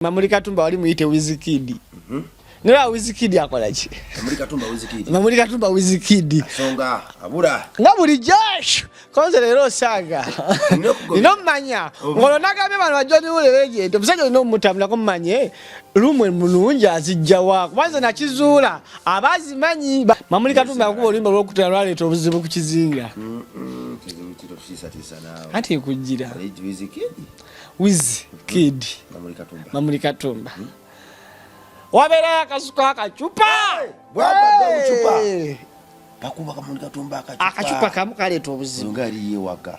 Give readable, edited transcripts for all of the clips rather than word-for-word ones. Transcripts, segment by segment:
Mamuli Katumba wali muyite Wizkid. Nera Wizkid akola ki? Mamuli Katumba Wizkid. Songa abura. Nga buli Josh. Konze lero saga. Nino manya. Ngolo nagabe bano bajoni ulereje. Tobusajja nino mutamula ko manye. Rumwe mulungi azijja wa. Kwanza nakizuula. Abazi manyi. Mamuli Katumba akuba olimba lwokutera lwaleeta obuzibu ku kizinga. Ati kujira. Wizkid. Mamuli Katumba. Wabera akasuka akachupa. Bwabadde uchupa. Bakuba Mamuli Katumba akachupa. Akachupa kamukaleeta obuzibu. Ngali yewaka.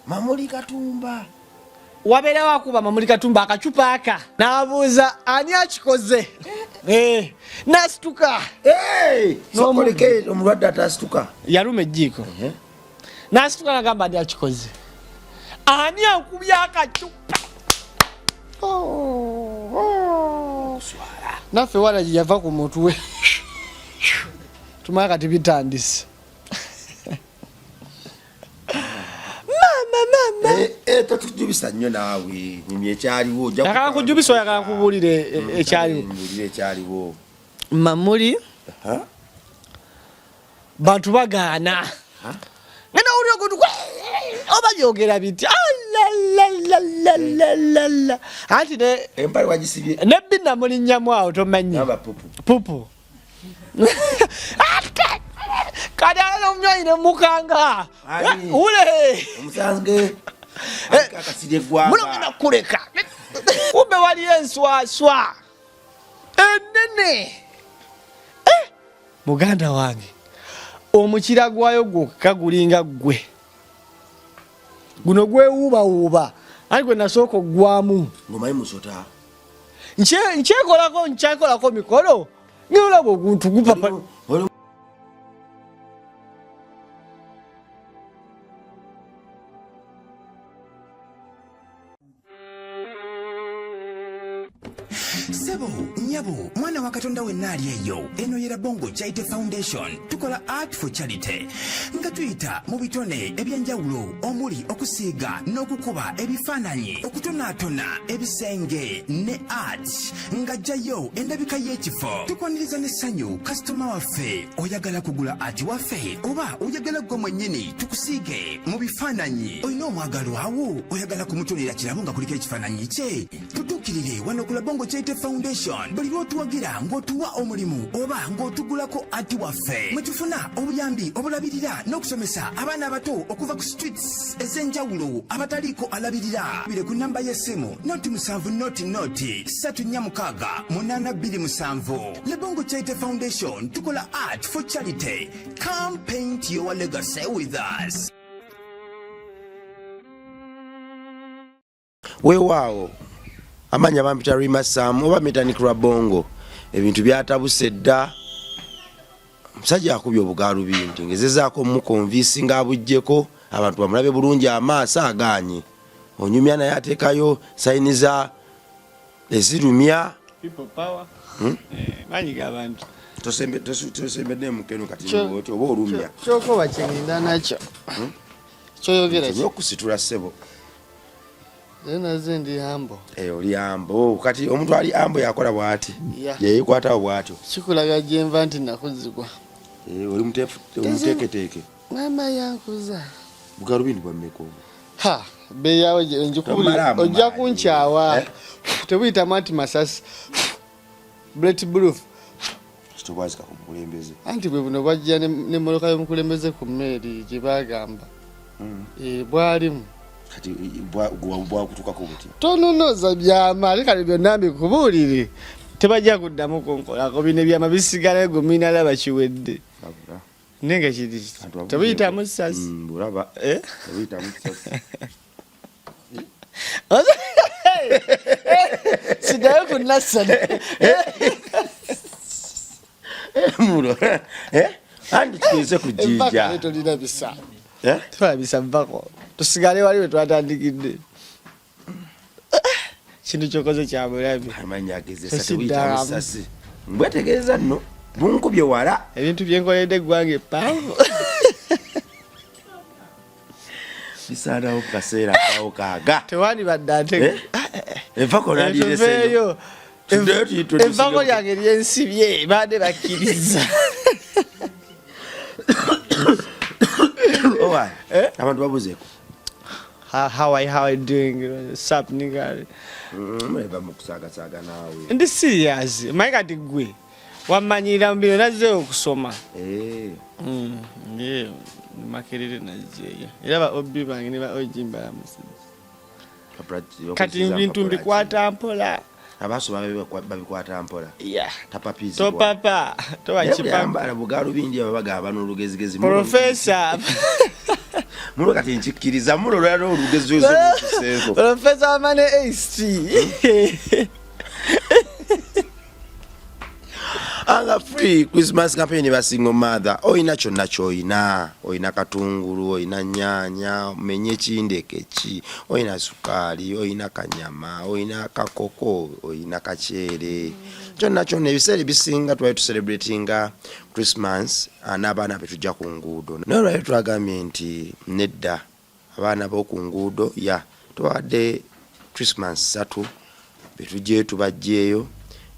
Mamuli Katumba. Wabera wakuba Mamuli Katumba akachupa aka. Nabuuza ani akikoze. Nasituka. Sokoleke omulwadde atasituka. Yalume ejjiiko. Nasituka nagamba ani akikoze. Ani akubya akachupa. Naffe wala yava ku mutwe. Tumaka kati bitandise. Mama. Tatujubisa nnyo naawe. Nimye ekyaliwo. Yakala kujubisa yakala kubulire ekyaliwo. Mbulire ekyaliwo. Mamuli. Bantu bagaana. Ngena uli okuntu oba yogera biti. La. Anti ne empale wagisibye. Ne binna muli nyamu awo tomanyi. Aba pupu. Pupu. Kadalo mnyoine mukanga. Ule. Omusange. Akasije gwa. Muno ngena kuleka. Kumbe wali enswaswa. Enene. Muganda wange. Omukira gwayo kagulinga gwe. Guno gwe uba. Ali gwe nasoko gwamu. Ngomayi musota. Nchekolako mikolo. Ngiola oguntu gupapa. Sebo, nyabo, mwana wa Katonda wenna ali eyo. Eno yera Bongo Charity Foundation. Tukola art for charity. Nga tuyita mu bitone ebyenjawulo omuli okusiiga n'okukuba ebifaananyi, okutonaatona ebisenge ne art. Nga jjayo endabika y'ekifo. Tukwaniriza n'essanyu kasitoma waffe. Oyagala kugula art waffe oba oyagala gwe mwennyini tukusiige mu bifaananyi. Olina omwagalo awo oyagala kumutonera kirabo nga kuliko ekifaananyi kye. Tutuukirire wano ku Bongo Charity Foundation. Buli lw'otuwagira ng'otuwa omulimu oba ng'otugulako ati waffe. Mwe tufuna obuyambi obulabirira n'okusomesa abaana abato okuva ku streets ez'enjawulo abataliiko alabirira. Bire ku namba y'essimu noti 7 noti 346 827. Le Bongo Charity Foundation tukola art for charity. Come paint your legacy with us. Weewaawo. Amanya bampita Rima Sam oba metanikira Bongo. Ebintu byatabuse dda. Musajja akubye obugalu binti ngezezaako mu konvinsi nga abujjeko abantu bamulabe bulungi amaaso agaanye. Onyumya naye ateekayo sayini za ezirumya. People power. Manyi abantu. Tosembedde mukeno kati oba olumya. Kyoko bakyenda nakyo. Kyoyogera ki? Okusitula ssebo. Zena zendi hambo. Oli hambo. Kati omuntu ali hambo yakola bwati. Yeyikwatawo bwatyo. Kikulaga jemva nti nakuzigwa. Oli muteeketeke. Mama yankuza. Bugarubindi bwa mmeko. Be yawe njukubula. Ojja kunkyawa. Tebuyita mati masasi. Bulletproof. Kitobazika ku mukulembeze. Anti bwe buno bajja ne moloka y'omukulembeze ku mmeri gye bagamba. Bwalimu. Kati bwa kutukako buti. Tononoza byama kale byonna mbikubuulire. Tebajja kuddamu konkolako bino byama bisigala gomina laba kiwedde. Nenga kiri. Tebuyita musasi. Bulaba. Tebuyita musasi. Sidayo kunasa. Mulo. Andi kize kujija. Eto lina bisa. Twa bisa mbako. Tusigale wali we twatandikidde. Kintu kyokoze kya bulabi. Amanya ageze sate wita musasi. Mbwetegereza nno. Bunkubye wala. Ebintu byenkoledde gwange pango. Bisana okaseera kawo kaga. Tewani badde ate. Enfako nalireseyo. Enfako yange lyensibye bade bakkiriza. Oh, why? Abantu babuzeeko. How are you doing? Sup, nigga? Mreba mukusaga nawe. Ndi serious. Maika tigwe. Wamanyira mbiro naze okusoma. Yeah. Makerere naje. Era ba obi bangi ne ba ojimba la musi. Kati bintu mbikwata mpola. Abaso babikwata mpola. Yeah. Tapapizi. To papa. To wachipamba. Yamba bugalu bindi abagaba n'olugezigezi. Professor. Mulo kati nchikiriza mulo lero olugezi zo museko. Professor Mane HT. Anga free Christmas campaign ba single mother. Oyina kyonna kyoyina. Oyina katungulu, oyina nyanya, menye kindeke ki. Oyina sukali, oyina kanyama, oyina kakoko, oyina kachere. Kyonna ebiseera bisinga twali tu celebratinga Christmas n'abaana betujja ku nguudo. Nolwali twagambye nti nedda abaana b'oku nguudo tubawadde Christmas 3 betujjeyo tubajjeeyo.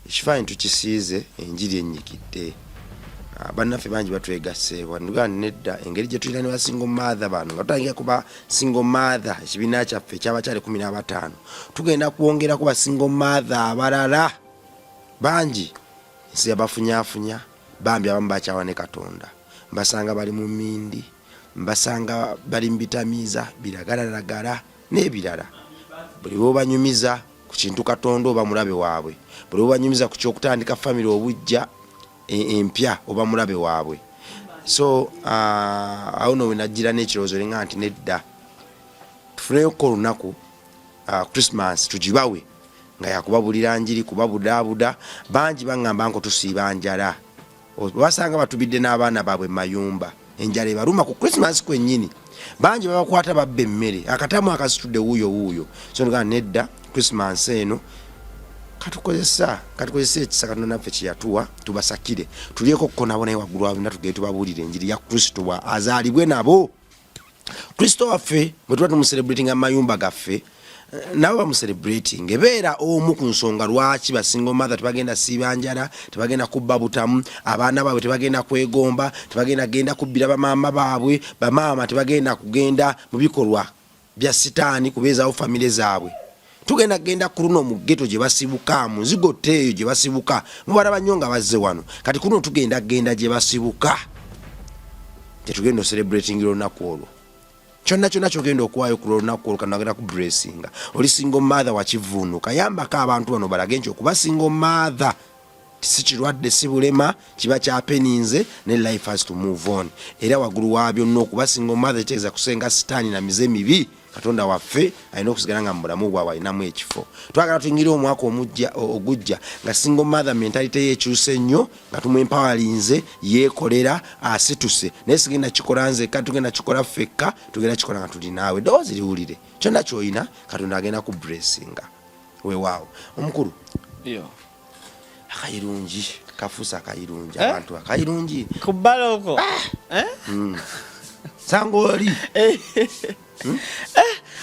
Ekifaananyi tukisiize enjiri ennyikidde. Bannaffe bangi batwegaseewo nduga nedda engeri gye tulina ne basingle mother bano nga tutangira kuba single mother ekibiina kyaffe ekyabakyali 15 tugenda kwongerako basingle mother abalala bangi ensi yabafunyaafunya bambi abamu bakyawa ne Katonda mbasanga bali mu Mindi mbasanga bali mu bitamiiza biragalalagala n'ebirala buli bw'obanyumiza ku kintu Katonda oba mulabe waabwe buli bw'obanyumiza ku kyokutandika family obujja empya oba mulabe waabwe. So awo no wenajira n'ekirowoozo lenga nti nedda tufuneyo ko lunaku Christmas tugibawe nga yakubabulira njiri kubabudaabuda bangi baŋŋamba nko tusiiba njala basanga batubidde n'abaana baabwe mayumba enjala ebaluma ku Christmas kwennyini bangi babakwata babba emmere akatamu akasitudde wuuyo so nga nedda Christmas eno katukozesa ekisa Katonda naffe kyeyatuwa tubasakire tulyeko ko nabo naye waggulu wabwe natugende tubabuulire enjiri ya Kristo azaalibwe nabo. Kristo waffe bwe tuba tumuselebratinga mu mayumba gaffe nabo bamuselebrating ebeera omu ku nsonga lwaki basingle mother tebagenda siiba njala tebagenda kubba butamu abaana baabwe tebagenda kwegomba tebagenda genda kubbira bamaama baabwe bamaama tebagenda kugenda mu bikolwa bya sitaani kubeezaawo famire zaabwe. Tugenda genda kuruno mu ghetto gye basibuka mu nzigotte eyo gye basibuka mubala banyonga bazze wano kati kuno tugenda genda gye basibuka tetugenda celebrating olunaku olwo kyonna kyogenda okuwaayo ku lunaku olwo kanagenda ku blessinga oli single mother wakivuunuka yambako abantu bano balage nti okuba single mother si kirwadde si bulema kiba kyapeninze ne life has to move on era waggulu waabyo nno okuba single mother kitegeeza kusenga sitaani na mize mibi Katonda waffe alina okusigala nga mu bulamu bwabwe alinamu ekifo. Twagala tuyingire omwaka ogujja nga single mother mentality yekyuse nnyo nga tumwempawalinze yeekolera asituse naye sigenda kikola nzekka tugenda kikola ffekka tugenda kikola nga tuli naawe ddoboozi liwulire kyonna ky'olina Katonda agenda ku blessinga weewaawo omukulu akayirungi kafuusa akayirungi abantu akayirungi ku baloko sangoli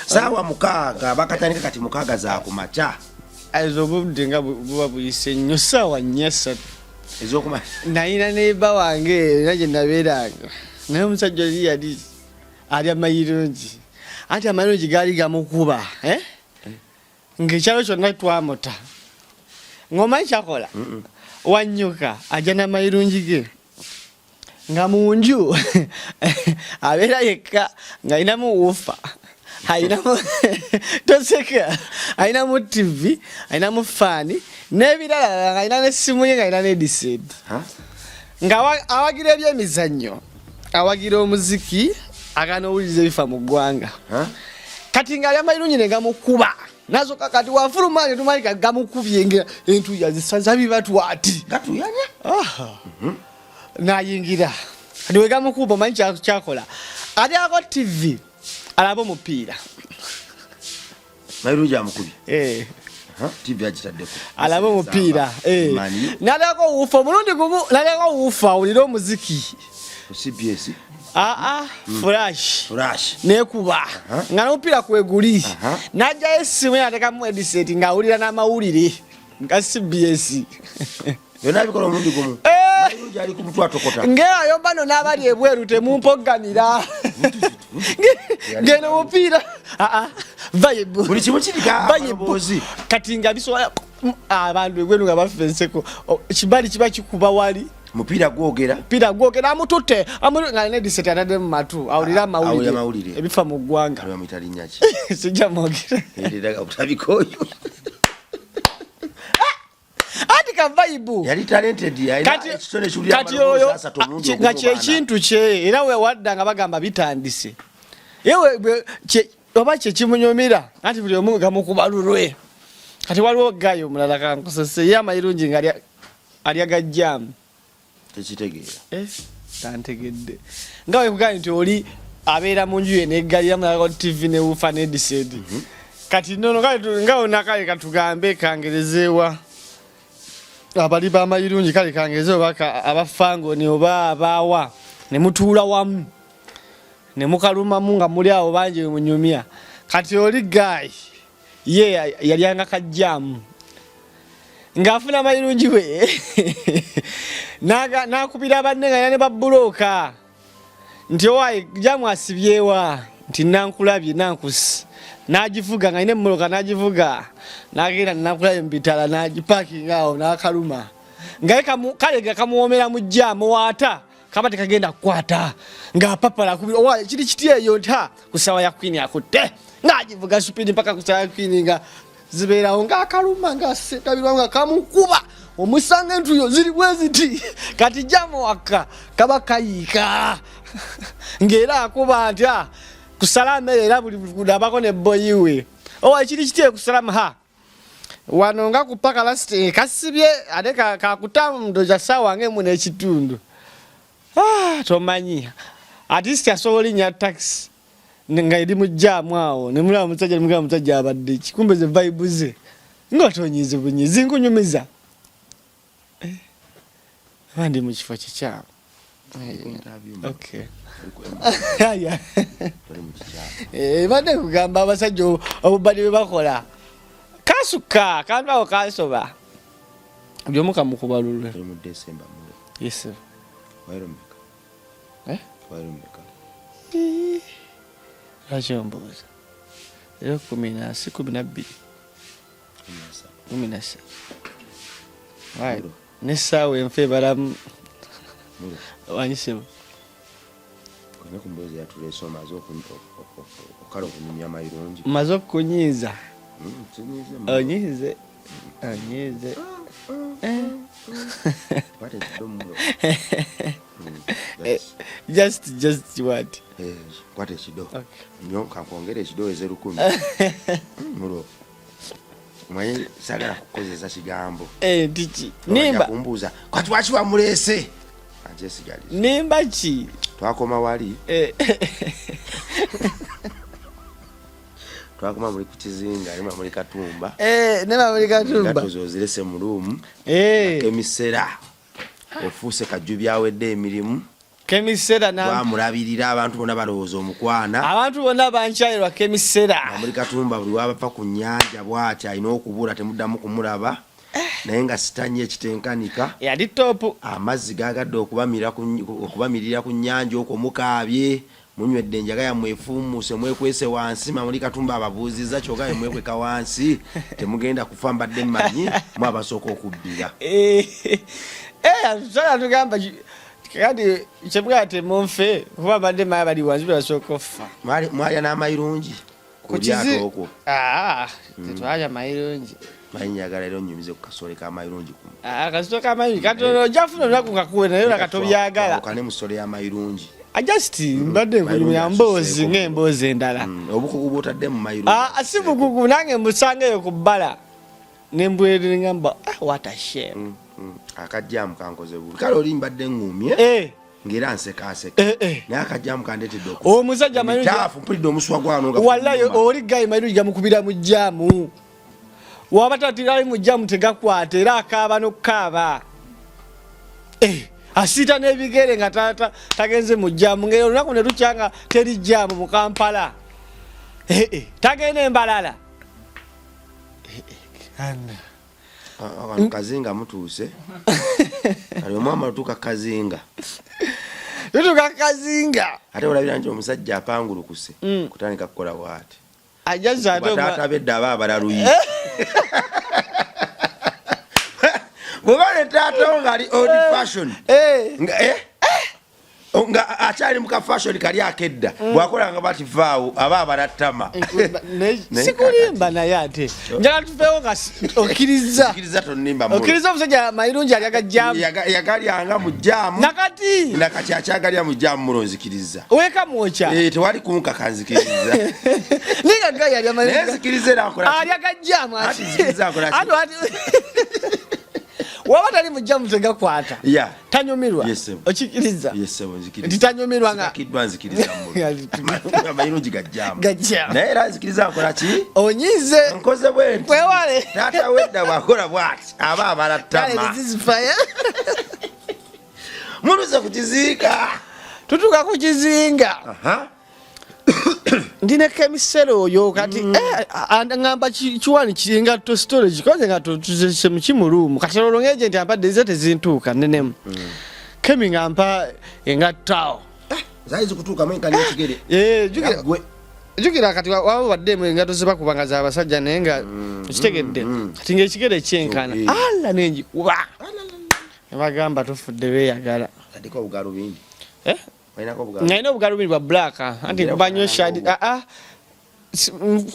sawa mukaaga bakatandika kati mukaaga za kumacha azobudde nga buba buyise nnyo sawa nnyasa ezokuma nayina neba wange naje nabeeranga naye omusajja yali amayirungi ate amayirungi gaali gamukuba ng'ekyalo kyonna twamuta ng'omanyi kyakola wannyuka ajja n'amayirungi ge nga munju abeera yekka ng'alinamu wuufa alinamu toseka alinamu TV alinamu faani n'ebirala ng'alina n'essimu ye ng'alina n'edised nga awagira ebyemizannyo awagira omuziki agaana owuliriza ebifa mu ggwanga kati ng'ali amayirungi ne gamukuba nazoka kati wafuluma tumalika gamukubye nga entuya zisaza bibatwati gatuyanya nayingira kati wegamukuba omanyi kyakola ate ako TV alaba omupiira mayirungi amukubye TV agitaddeko alaba omupiira nalako wuufa omulundi gumu nalako wuufa awulira omuziki CBS flash nekuba nga n'omupiira kweguli n'ajjayo essimu yatekamu headset ng'awulira n'amawulire nga CBS yonna abikola omulundi gumu mayirungi ali ku mutwe atokota ng'eyo bano n'abali ebweru temumpogganira ngeno mupiira vibe buli kimu kirika abaloboozi kati nga bisobola abantu ebweru nga bafenseko kibali kiba kikuba wali mupiira gwogera amututte nga nediseti atadde mu matu awulira amawulire ebifa mu ggwanga sijja mwogera obutabikoyo ati kavaibu yali talented kati oyo nga kyekintu kye era wewadda nga bagamba bitandise yewe oba kyekimunyumira anti buli omu gamukubalulwe kati waliwo gayo omulala kankusese ye amayirungi nga alyagajjamu tekitegeera tantegedde nga wekugamba nti oli abeera mu nju ye neggalira mulala TV newufa nedisedi kati nono nga onakale katugambe kangerezeewa abali b'amayirungi kale kangezeewa abafangoni oba abaawa ne mutuula wamu ne mukalumamu nga muli awo bangi munyumya kati oli gayi ye yalyanga kajjamu ng'afuna amayirungi we nakubira banne nga ne babulooka nti owaye jamu asibyewa nti nankulabye nankusi nagivuga nga ine mmoloka nagivuga nagenda nakulabye mbitala nagipakinga awo nakaluma ngaye kale kamuwomera mu jamu waata kaba tekagenda kukwata ng'apapala kubira owaye kiri kiti eyo nta kusawa ya Queen akutte nagivuga supidi mpaka kusawa ya Queen nga zibeerawo ng'akaluma ng'asetabirwa nga kamukuba omusanga entuyo ziri bweziti kati jamu waka kaba kayiika ng'era akuba ntya kusalama era buli kudabako ne boyiwe owa kiri kiti kusalamu wano nga kupaka lasti kasibye ate kakutamu ndoja sawa ngemu n'ekitundu tomanyi artist asobola nya taxi nga eri mu jamu awo ne mulaba musajja abadde kikumbe ze vibe ze ngotonyize bunyizi nkunyumiza bandi mu kifo kikyawo okay bade kugamba abasajja obubali bwe bakola kasuka kandi awo kansoba byomuka mukubalulwe mu December yes wairomeka wairomeka rajomboza leo 12 right nesawe mfe baram wanyisebo kone kumbozi yatulesa mazo okalo kunyumya mayirungi mazo kunyiza onyize what is domo just what what is do nyo kankongere kido ezeru 10 mulo mwenye sagala kukozesa kigambo tichi nimba kumbuza kwati wachi wamulese anje sigali nimba chi twakoma wali twakoma muri kuchizinga ari muri katumba nena muri katumba gatozozirese mu room kemisera ofuse kajubyawe de emirimu kemisera na bamulabirira abantu bona balowooza omukwana abantu bona banchairwa kemisera muri katumba buli wabapa ku nyanja bwacha ino okubura temuddamu kumulaba naye nga sitanye ekitenkanika yali top amazzi gagadde okubamirira ku nyanja okwo mukaabye munywedde enjaga yamwefuumuse mwekwese wansi muri katumba ababuuziza kyogaye mwekweka wansi temugenda kufa mbadde mmanyi mwabasooka okubbira sala tugamba kandi kyebwate monfe kuba badde maya bali wansi basooka okufa mwalya n'amayirungi ku lyato okwo tetwalya mayirungi njagala era onyumize ku kasole k'amayirungi kasole k'amayirungi katono jafuna olunaku ngakuwe naye nakatobyagala okane mu sole y'amayirungi just mbadde kunyumya mboozi ng'emboozi endala obukugu bwotadde mu mayirungi si bukugu nange mbusangeyo ku bbala nembwerere ngamba what a shame akajjamu kankoze buli kale oli mbadde ngumye ngera nsekaaseka naye akajjamu kandetedde omusajja mayirungi mpulidde omuswa gwano wallahi oli gayi mayirungi gamukubira mu jjamu waba tatirali mu jjamu tegakwata era akaaba n'okukaaba asita n'ebigere nga tagenze mu jjaamu ngero lunaku ne lukyanga teri jjaamu mu Kampala tagenda embalala Kazinga mutuuse ali omwama lutuuka Kazinga lutuuka Kazinga ate olabira nti omusajja apangulukuse kutandika kukola bw'ati ajaza ate taata bedda aba abalaluyi bw'oba ne taatawo ng'ali old fashion nga akyali muka fashion kali akedda bwakolanga bati vaawo aba abalattama sikulimba naye ate njala tuveewo nga okkiriza okkiriza omusajja mayirungi ali agajjaamu yagalyanga mu jjaamu nakati akyagalya mu jjaamu mulo nzikiriza weka mwoca tewali kunkaka nzikiriza naye nzikiriza era akola ali agajjaamu ati nzikiriza akola waba tali mujjamu tegakwata tanyumirwa okikiriza titanyumirwa nga amayirungi gajjamu naye era nzikiriza akola ki onyize nkoze bwe nti wewale taata wedda bwakola bwati aba abalattama muluze ku kiziika tutuuka ku kizinga ndine kemisero oyo kati ngamba kiwani kiringa to storage koze nga tuzese mu kimulumu kati olonga agent ampadde zete zintuuka nenemu kemi ngamba engattaawo zaizi kutuuka mwenka n'ekigere jukira kati waba baddemu engato zebakubanga z'abasajja naye nga kitegedde kati ng'ekigere kyenkana alla nenjikuba nebagamba tufudde beeyagala addeko obugalubindi ngaina obugalubindi bwa black anti banywesha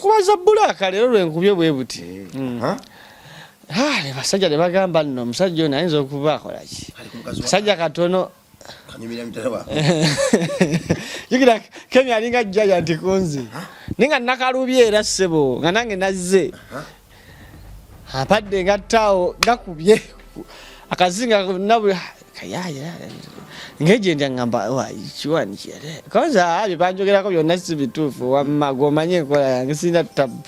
kubaza black leero lwenkubye bwe buti ne basajja ne bagamba nno omusajja ono ayinza okuba akolaki musajja katono yukira kemi alinga jjaja nti kunzi ninga nakalubye era ssebo nga nange nazze apadde ngattaawo gakubye akazinga nabwe kayaya ngegenda ngamba kiwani kyere koza bibanjogerako byonna si bituufu wamma gomanye enkola yange sina tabu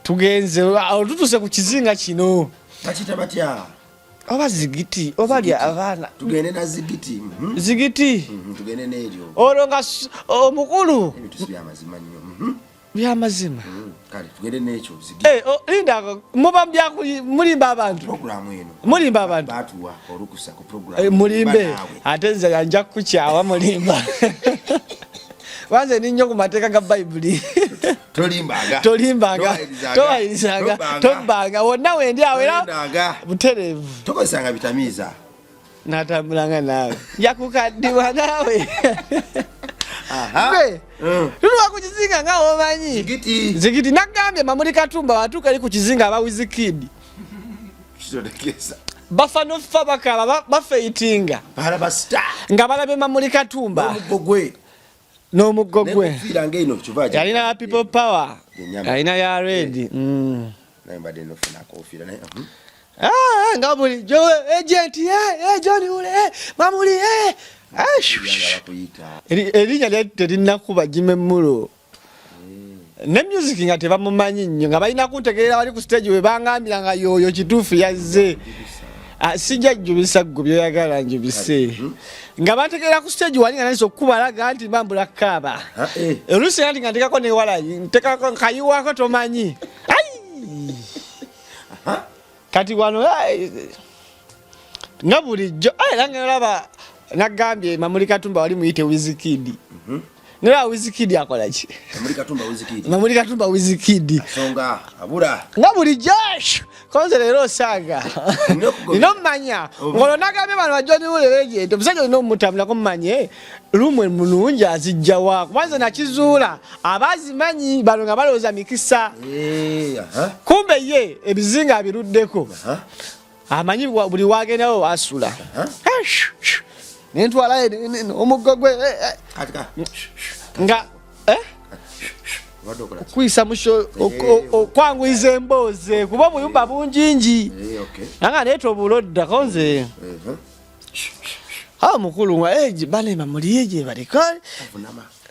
tugenze tutuse ku kizinga kino bakita batya oba zigiti oba lya abaana tugende na zigiti zigiti tugende n'eryo olwo nga omukulu ebitusi byamazima nnyo byamazima kale tugende n'ekyo zigiti linda muba mulimba abantu programu eno mulimba abantu batuwa olukusa ku programu mulimbe ate nze nja kukyawa mulimba wanze ninyo ku mateeka ga Bayibuli tolimbanga towayirizanga tobbanga wonna wendi awo era butereevu tokozesanga bitamiiza natambulanga naawe yakukaddiwa naawe tuluwa ku kizinga nga womanyi zigiti nagambye Mamuli Katumba watuuka eri ku kizinga aba Wizkid bafa nofa bakaba bafeitinga nga balabye Mamuli Katumba n'omuggo gwe yalina people power yalina ya red nga bulijjo agent John Wule Mamuli erinnya lyali terinakuba Jimemmulo ne music nga tebamumanyi nnyo nga balina kuntegeera wali ku stage we bangambira nga yoyo kituufu yazze sijja jjubisa gwe byoyagala njubise nga bantegeera ku stage wali nga nayinza okukubalaga nti mbambula kaaba oluusi nti nga ntekako newalayi ntekako nkayiwako tomanyi kati wano nga bulijjo era nga olaba nagambye Mamuli Katumba wali muyite Wizkid nera Wizkid akola ki Mamuli Katumba Wizkid songa abula nga bulijjo konze leero osanga ino mmanya ngolo nagambye bano bajoni Wule omusajja olina omutambulako mumanye lumwe mulungi azijja wa kubanza nakizuula abazimanyi bano nga balowooza mikisa kumbe ye ebizinga abiruddeko amanyi buli wagendawo wasula nentwala omuggo gwe nga kwisa musho okwanguiza embooze kuba obuyumba bungingi nanga neeta obulodda konze mukulu nga bane Mamuli yeje baliko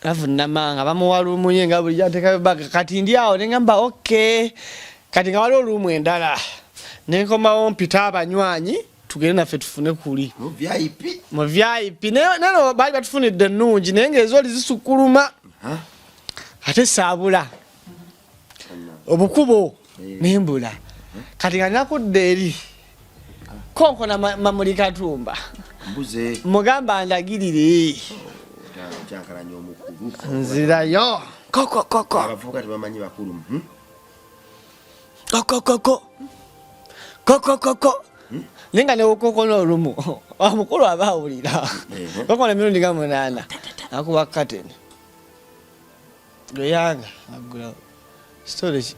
avunama nga bamuwa lumunye nga bulijjo atekayo baga kati ndi awo nengamba okay kati nga waliwo lumu endala nenkomawo mpita abanywanyi tugende naffe tufune kuli mu VIP neno baali batufunidde ennungi naye ng'ezooli zisukuluma ate saabula obukubo nembula kati nga nakudde eri konkona Mamuli Katumba mugamba ndagirire nzirayo koko ninga newokokona olumu omukulu aba awulira kokona emirundi nga 8 akuba kateni goyanga agula storage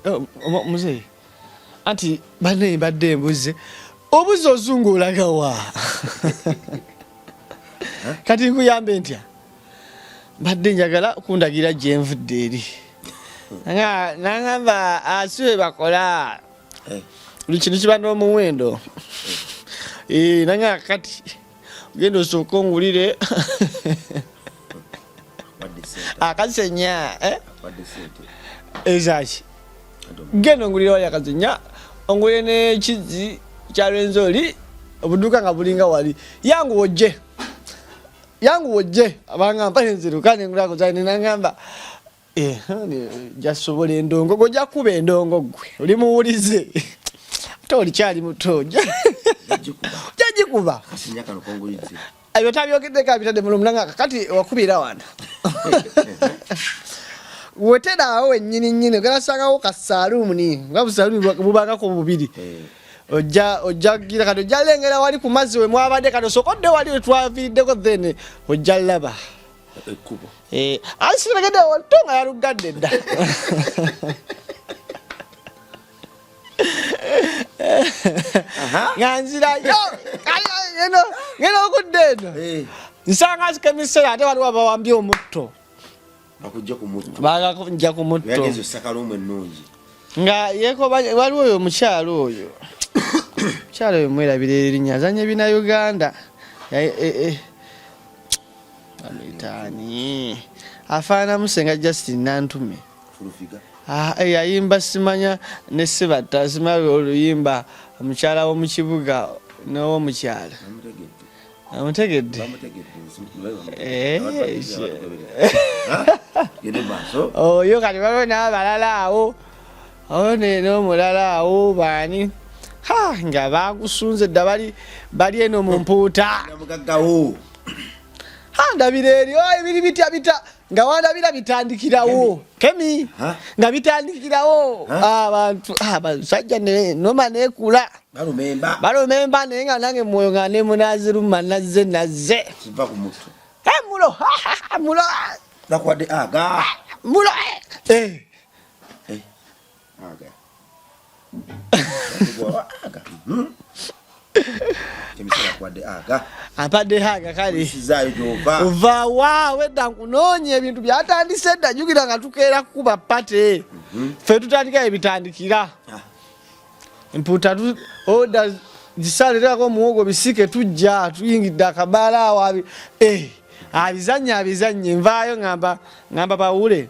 muzeyi anti banne badde embuze obuzi ozungu olagawa kati nkuyambe ntya badde njagala kundagira gye nvudde eri nangamba asibe bakola buli kintu kiba n'omuwendo nanga kati genda osooka ongulire akasenya ezaki genda ongulire wali akasenya ongulire n'ekizzi kya Lwenzoli obuduuka nga bulinga wali yangu wojje abanga mpanenziruka nengulako zani nangamba jasobola endongo gojja kuba endongo gwe oli muwulize ate olikyali muto jagikuba ayo tabyogedde kabitadde mulumulanga kakati wakubira wana weteraawo wennyini galasangawo kasaalumuni nga busaalumi bubangako bubiri ojja gira kati ojja lengera wali ku mazzi we mwabadde kati osokodde wali wetwaviiddeko then ojja laba ekkubo asiregedde otonga yalugadde dda nga nzirayo ngena okudde eno nsanga azikemisera ate waliwo abawambye omutto bagakujja ku mutto nga yeko waliwo oyo omukyalo oyo mukyalo oyo mwerabira erinnya azanya ebina Uganda amitaani afaana musenga Justin Nantume yayimba simanya ne Sibata simawe oluyimba omukyala w'omukibuga n'owomukyala amutegedde oyo kati waliwo n'abalala awo awo n'omulala awo baani nga bagusunze dda bali eno mu mpuuta ndabira eri ebiri bitya nga wandabira bitandikirawo kemi nga bitandikirawo abantu basajja noma nekula balumemba naye nga nange mwoyo nga nemunaziruma nazze mulo nakwadde aga mulo ampadde haga kale ova waawe edda nkunoonya ebintu byatandise edda jjukira nga tukeera kukuba pate ffe tutandika ebitandikira empuuta oda zisalirako omuwogo bisike tujja tuyingidde akabaala awo abizanye nvaayo ngamba bawule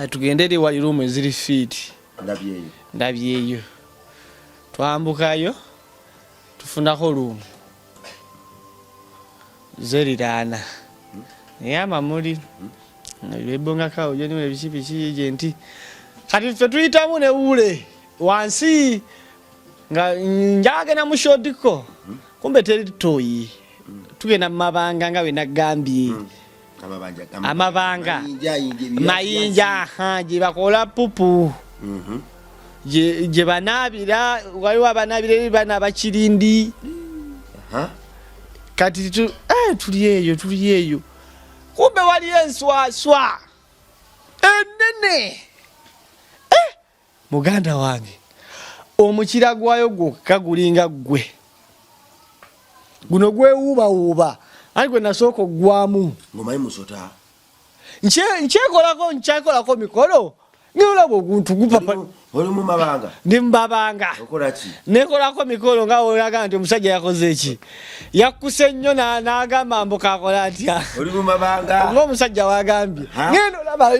tugende eri wali ruumu eziri fiiti ndabyeyo twambukayo tufunako ruumu zeriraana naye Mamuli ebongakawo joniwe ebiki gye nti kati ffe tuyitamu ne wule wansi nga njagenda mu shodiko kumbe teri toyi tugenda mu mabanga nga bwe nagambye amabanga mayinja gye bakola pupu gye banaabira waliwo abanaabira eri bana abakirindi kati tuli eyo kumbe waliyo enswaswa enene muganda wange omukira gwayo gwokka gulinga gwe guno gwewuubawuuba ati gwe nasooka ogwamu ngomanyi musota nkyakolako mikolo nolaba oguntu gupapa oli mu mabanga ndi mubabanga nekolako mikolo nga olaga nti omusajja yakoze eki yakkuse nnyo n'agamba mbuka akola atya oli mu mabanga ng'omusajja wagambye ngenda olaba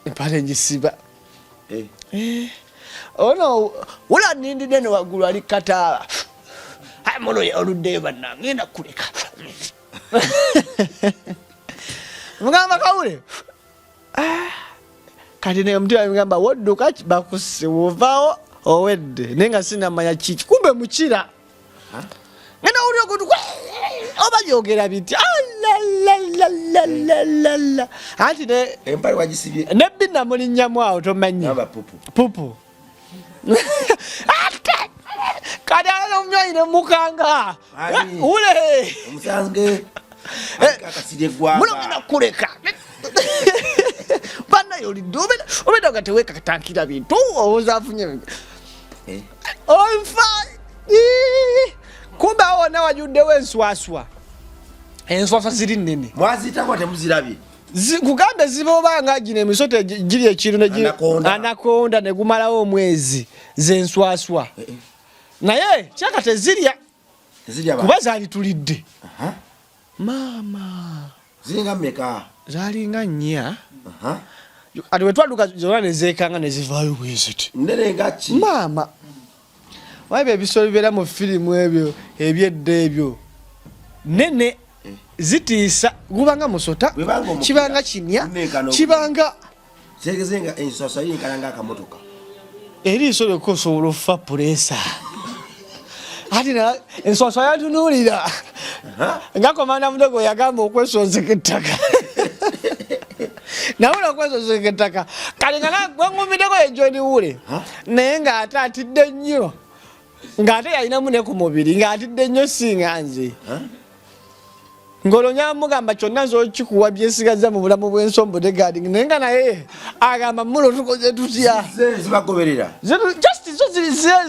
empale ngisiba ono wala nindi nene wagulu ali kataala hai mono oluddeyo bannange ngenda kuleka mugamba kawule kati ne omutima mugamba wodduka bakusiwuvaawo owedde naye nga sinamanya kiki kumbe mukira ngenda wulira ogutu oba byogera biti alalalala anti ne empale wagisibye nebbi namulinnyamu awo tomanyi pupu kati ala omnyonyi ne mukanga ule omusange akasirye eggwanga muno ngenda kuleka banaye olidde obeda nga tewekatankira bintu owozaafunye onfa kumbe awo wonna wajuddewo enswaswa ziri nnene mwaziyitako temuzirabye kugambe zibobanga gino emisoto giri ekiru anakonda negumalawo omwezi zenswaswa naye kyaka tezirya kuba zalitulidde maama ziringa mmeka zalinga nnya ati wetwaduka zona nezekanga nezivaayo bweziti nerengaki maama waibe ebisolo bibeera mu firimu ebyo ebyedda ebyo nene zitiisa gubanga musota kibanga kinya kibanga zegezenga enswaswa yinkana ng'akamotoka eriiso lyokka osobola okufa pulesa ati enswaswa yatunuulira nga komanda mudogo yagamba okwesonzeka ettaka nawula okwesonzeka ettaka kali nga gwengumiddeko ejoni wule naye ng'ate atidde nnyo ng'ate yalinamu ne ku mubiri ng'atidde nnyo singa nze ng'olonyamugamba kyonna nzokikuwa byesigaza mu bulamu bw'ensombo degading naye nga naye agamba mulo tukoze tutya zibagoberera just zo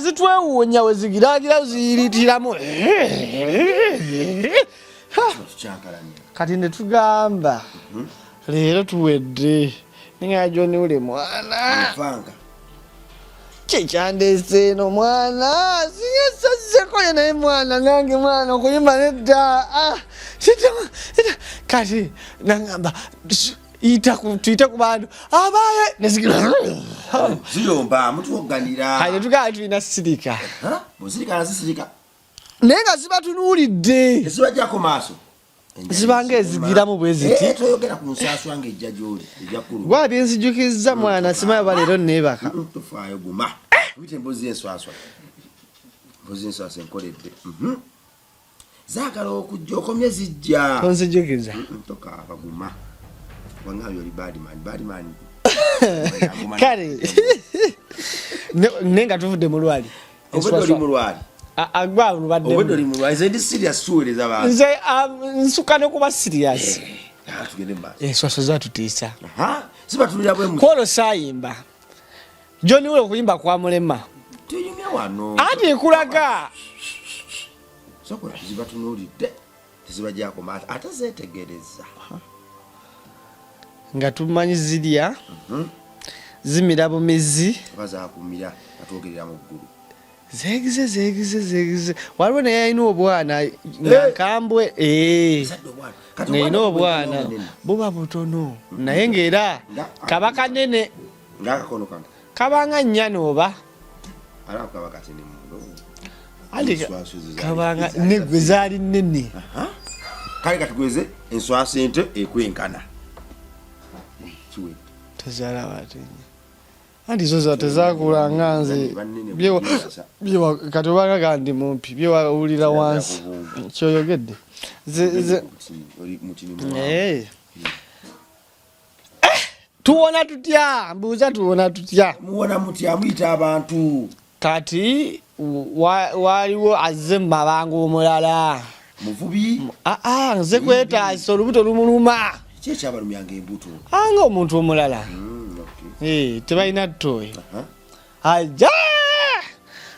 zitwewuunya we zigiragira ziyiritiramu kati ne tugamba leero tuwedde ninga joni ule mwana kyekyandeese eno mwana singesazeko ye naye mwana nange mwana okuyimba nedda kati nangamba tuyite ku bantu abaye ziyomba mutuwoganira kati netugamba tulina sirika musirika nazisirika naye nga zibatunuulidde ezibajjako maaso zibanga ezigiramu bwe ziti toyogera ku nsaswa ng'ejja gy'oli ejakulu gwabye nzijukizza mwana simaye baleero neebaka tofaayo guma bite embuzi enswaswa enkoledde zaagala okujja okomye zijja tonzijukiza tokaaba guma wangabyo oli badman kale naye nga tuvudde mu lwali obwedde oli mu lwali obwedde oli mu lwali zendi serious tuweereza bantu nze nsuka nokuba serious tugende maaso enswaswa zatutiisa zibatulira bwe kwolo saayimba joni ule okuyimba kwa mulema tuyimye wano anti ekulaga sokola zibatunuulidde tezibajjako maaso ate zeetegereza nga tumanyi zirya zimira bumizi bazakumira atwogerera mu ggulu zeegize waliwo naye alina obwana nga nkambwe nalina obwana buba butono naye ngaera kaba kanene ngakakono kange kabanga nnya nooba kabanga negwe zaali nnene kale katugweze enswaswa ente ekwenkana tezalabate anti zo za tezakulanga nze kati obanga gandi mumpi byewawulira wansi kyoyogedde tuwona tutya mbuuza tuwona tutya muwona mutya muyita abantu kati waliwo azze mu mabanga omulala muvubi nze kwetaasa olubuto lumuluma kyekyabalumyanga embuto anga omuntu omulala tebalina ttoyi ajja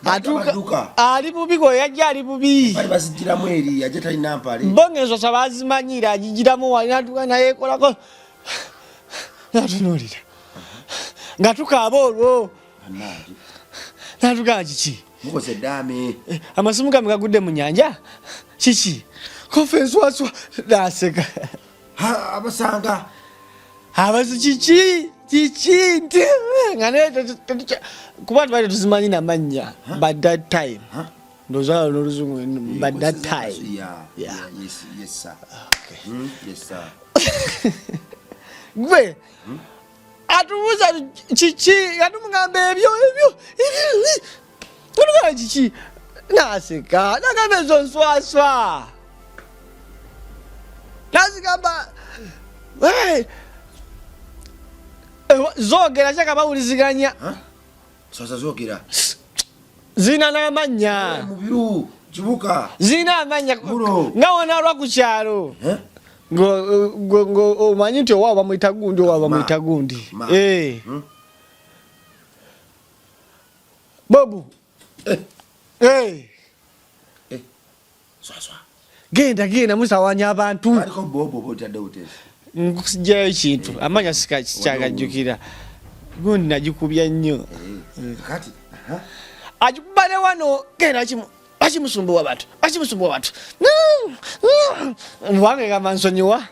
atuka ali bubi gwe yajja ali bubi bali bazigiramu eri ajja talina mpale bonga enswaswa bazimanyira agigiramu wali natuka nayekolako natunuulira nga tukaaba olwo natukaa kiki mukoze eddaame amasimu gamwe gagudde mu nyanja kiki kofa enswaswa naseka abasanga abazi kiki chichi ngane kuba twali tuzimanyi namanya by that time ndozala n'oluzungu by that time yes sir okay yes sir gwe atubuza chichi atumungambe ebyo tunuka chichi nasika nagambe zonswaswa nazigamba zogera chaka bawuliziganya sasa zogera zina n'amanya mubiru kibuka zina amanya ngawona lwa ku kyalo ngo omanyi nti owaaba muyita gundi owaaba muyita gundi bobu genda musawanya abantu nkusijayo kintu amanya sikyagajjukira gundi nagikubya nnyo ajikubale wano genda bakimusumbuwa abantu wange kamansonyiwa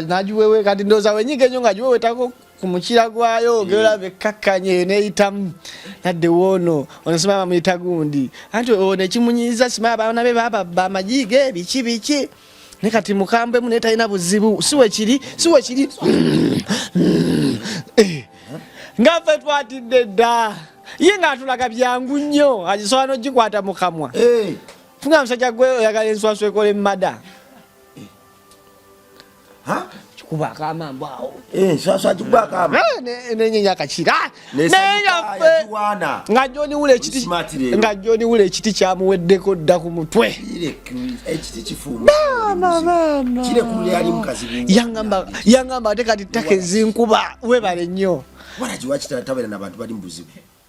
nagiwewe kati ndoza wenyiga nnyo nga giwewetako ku mukira gwayo ogera bekakkanye neyitamu nadde woono onosimama muyita gundi anti ono ekimunyiza simama abaana be bababba amajige biki ne kati mukambemu naye talina buzibu siwe kiri nga ffe twatidde dda ye ng'atulaga byangu nnyo agisobola n'ogikwata mu kamwa funga musajja gwe oyagala enswaswa ekola emmada kikubako amambo awo enswaswa gikubako ama nenyenya akakira neyaffe nga joniwula ekiti kyamuweddeko dda ku mutwe yangamba ate kati ttaka ezinkuba webale nnyo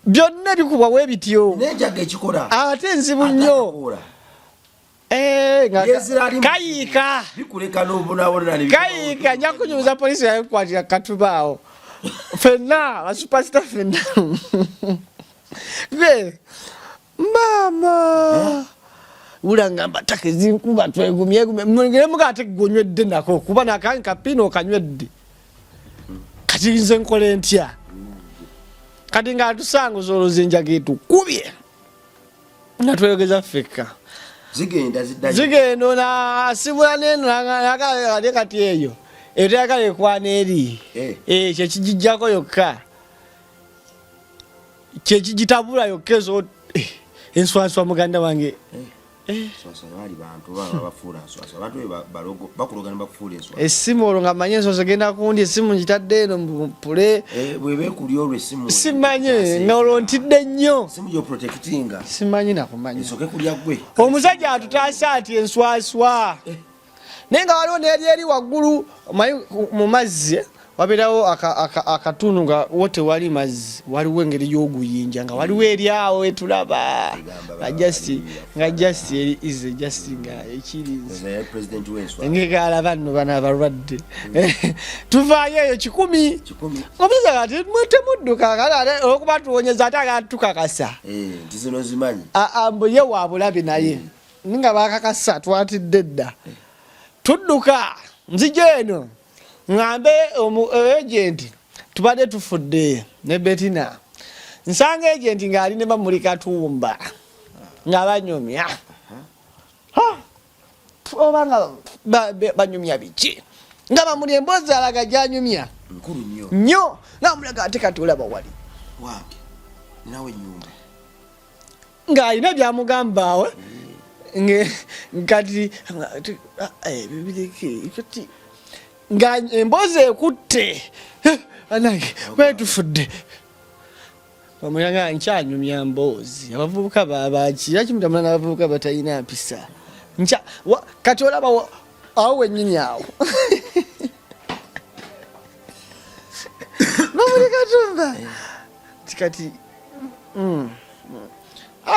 byonna bikubwa webityo ate nzibu nnyo kayiika nja kunyumiza polisi yakwatira katubaawo fenna basupasita fenna mama ulangamba ttaka ezinkuba twegumyemuga ate gonywedde nako kuba nakange kapiina okanywedde kati nze nkole ntya kati ng'atusanguza oluzinja getukubye nga tweyogeza ffekka zigenda nasibula neno nagale kati eyo eteyagala ekwana eri kyekigijjako yokka kyekigitabula yokka ezo enswaswa muganda wange essimu olwo nga manye enswaswa genda kundi essimu ngitadde eno mpule simanyi nga olwo ntidde nnyo simanyi nakumanyi omusajja atutaasa ati enswaswa naye nga waliwo neeri waggulu mu mazzi wabirawo akatundu nga wo tewali mazzi waliwo engeri y'oguyinja nga waliwo eryawo etulaba nga jasti ize jasti nga ekirize ngegalaba nno bana abalwadde tuvaayo eyo 10 omusaza kati temudduka olwokuba tuwonyeza ate agatukakasa mbu ye wabulabe naye nga bakakasa twatidde dda tudduka nzija eno ngambe agenti tubadde tufudde ne Betina nsanga agenti ng'ali ne Bamuli Katumba nga banyumya oba nga banyumya biki nga Bamuli emboozi alaga gyanyumya nnyo namulaga ate kati olaba wali ng'alina byamugambaawe kati bibiriki nga emboozi ekutte anange wetufudde omuyanga nkyanyumya mboozi abavubuka babakira kimutamula n'abavubuka batalina mpisa kati olaba awo wennyini awo Bamuli Katumba kati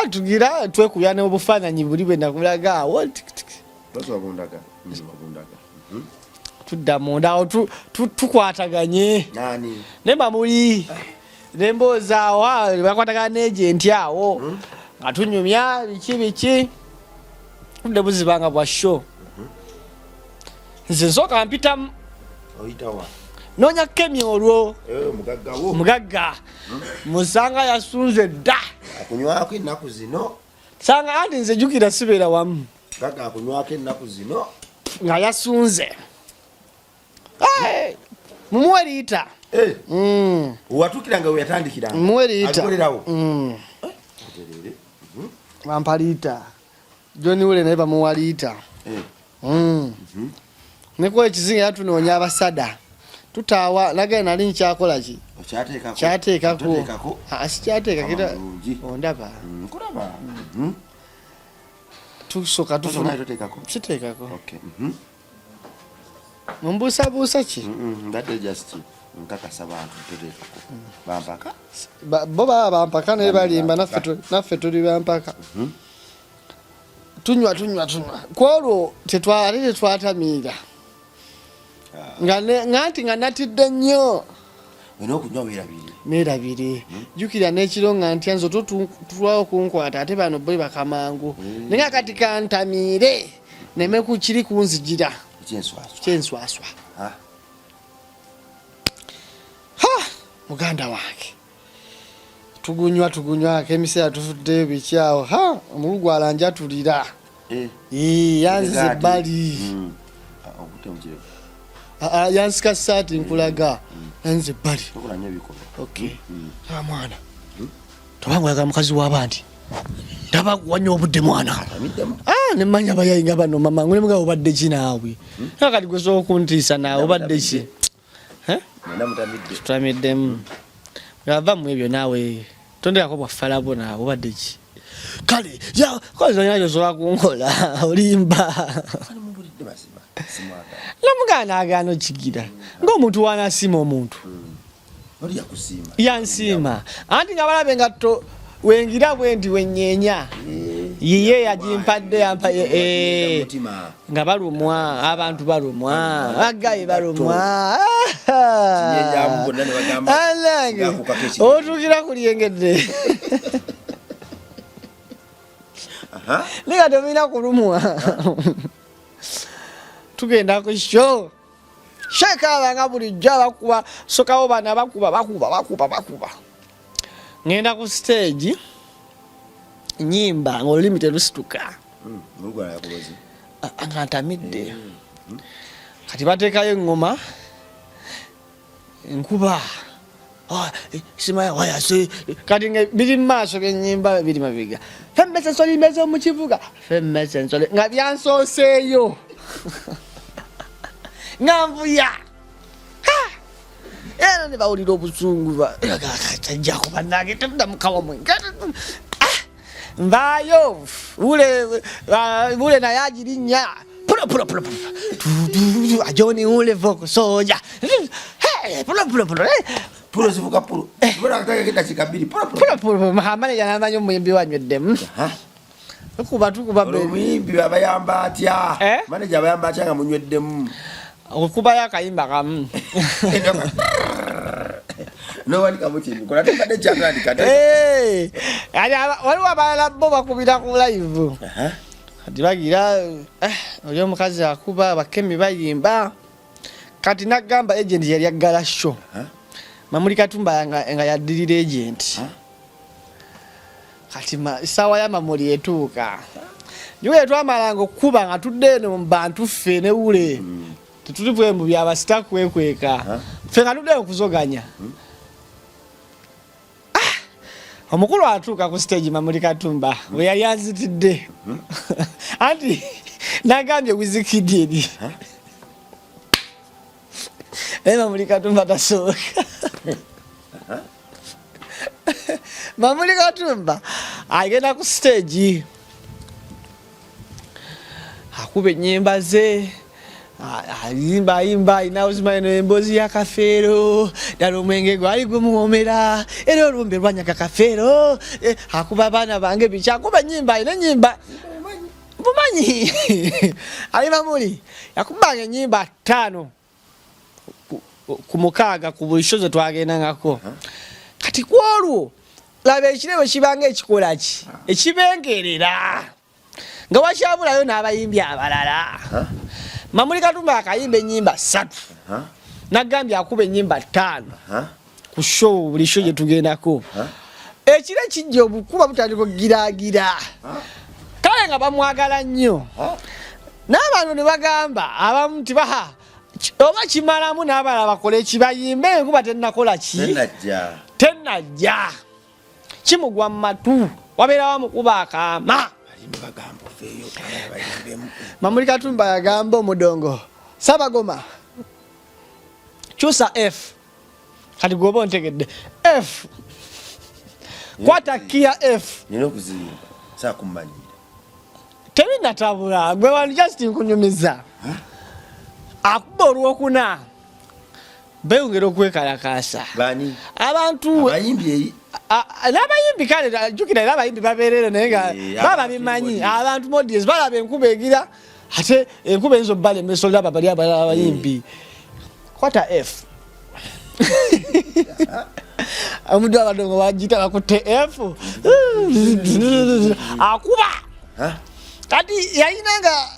tugira twekubya n'obufaananyi buli bwe nakulaga awo tudda munda awo tukwataganye ne Bamuli nemboozi awo bakwatagana n'egenti awo nga tunyumya biki tudde buzibanga bwa sho nze nsooka mpitamu oyitawa nonya kemi olwo mugaggawo mugagga musanga yasunze dda akunywako ennaku zino sanga andi nze jukira sibeera wamu gaga akunywako ennaku zino nga yasunze mumuwe liita watukiranga weyatandikiranga mumuwe liita bampa liita John Wule naye bamuwa liita neko ekizinga yatunoonya abasada tutaawa nagenda nali nkyakola ki kyateekako sikyateeka kita ondaba nkulaba tusoka kiteekako mumbuusabuusa ki mbadde just nkakasa bantu tuteekako bampaka bo baba bampaka naye balimba naffe tuli bampaka tunywa kwolwo tetwatamiira nga natidde nnyo okunywa neerabire jukira n'ekiro nga ntya nze tutwawo kunkwata ate bano bwe bakamangu naye kati kantamiire neme ku kiri kunzijira kyenswaswa muganda wange tugunywa kemiseera tufuddeyo bikyawo omulugu alanjatulira yanzize ebbali yansika saati nkulaga yanzize ebbali mwana tobangulaga mukazi w'abandi ndaba wanya obudde mwana nemanya bayayinga bano mama ngulemuga obadde ki naawe kati gwe sobola okuntiisa naawe obadde ki tutamiddemu ava mu ebyo naawe tondekako bwafalabo naawe obadde ki kale kozonyayo osobola kunkola olimba namugana agaana okigira ng'omuntu wanasiima omuntu yansiima anti nga balabe nga wengira bwe ndi wenyeenya yiye yagimpadde yampaye nga balumwa abantu balumwa agaye balumwa alange otuukira kulyengedde liga tomina kulumwa tugenda ku sho shekabanga bulijjo abakuba sokawo bana bakuba ngenda ku stage nyimba ng'olulimi telusituka nga ntamidde kati bateekayo eŋŋoma nkuba simaya wayase kati biri mu maaso byennyimba biri mabiga femmese ensoli meze mu kibuga femmese ensoli nga byansooseeyo nga nvuya era ne bawulira obusungu tajjako bannange teddamukawamu nvaayo bule naye agirinnya ajoni ule voko soja maneja namanyi omuyimbi wanyweddemu tukuba omuyimbi abayamba atya maneja abayamba atya nga munyweddemu okubayo akayimba kamu waliwo abalala bo bakubira ku live kati bagira oli omukazi akuba bakemi bayimba kati nagamba agent yali aggala show Mamuli Katumba nga yaddirira agent kati sawa ya Mamuli etuuka juwe twamalanga okuba nga tudde eno mu bantu ffe ne ule tutuli bwembu byabasita kwekweka ffe nga tudde okuzoganya omukulu atuuka ku stage Mamuli Katumba bwe yali anzitidde anti nagambye Wizkid edi Mamuli Katumba tasooka Mamuli Katumba agenda ku stage akuba ennyimba ze ayimba inauzima eno embozi ya kafeero ddala omwenge gwali gumuwomera era olumbe lwanyaga kafeero akuba abaana bange biki akuba ennyimba ina ennyimba bumanyi ali Mamuli yakubanga ennyimba 5 ku 6 ku buli show ze twagendangako kati kwolwo laba ekirebo kibanga ekikola ki ekibengerera nga wakyabulayo n'abayimbi abalala Mamuli Katumba akayimba ennyimba 3 nagambye akuba ennyimba 5 ku show buli show gye tugendako ekire kijja obukuba butandika okugiraagira kale nga bamwagala nnyo n'abantu ne bagamba abamu tibaha oba kimalamu n'abala bakole ekibayimbe enkuba tennakola ki tennajja kimugwa mu matu wabeerawo mukuba akaama Mamuli Katumba yagamba omudongo Sabagoma kyusa F kati gwoba ontegedde F kwata kia F nino kuzimba saa kumanyira tebinatabula gwe wanu just nkunyumiza akuba olwokuna beeyongera okwekalakaasa bani abantu abayimbi n'abayimbi kale jjukira era abayimbi babeerera naye nga baba bimanyi abantu modies balaba enkuba egira ate enkuba enzo balemesa olaba bali abayimbi kwata F omuntu abadongo wagita bakutte F akuba kati yayinanga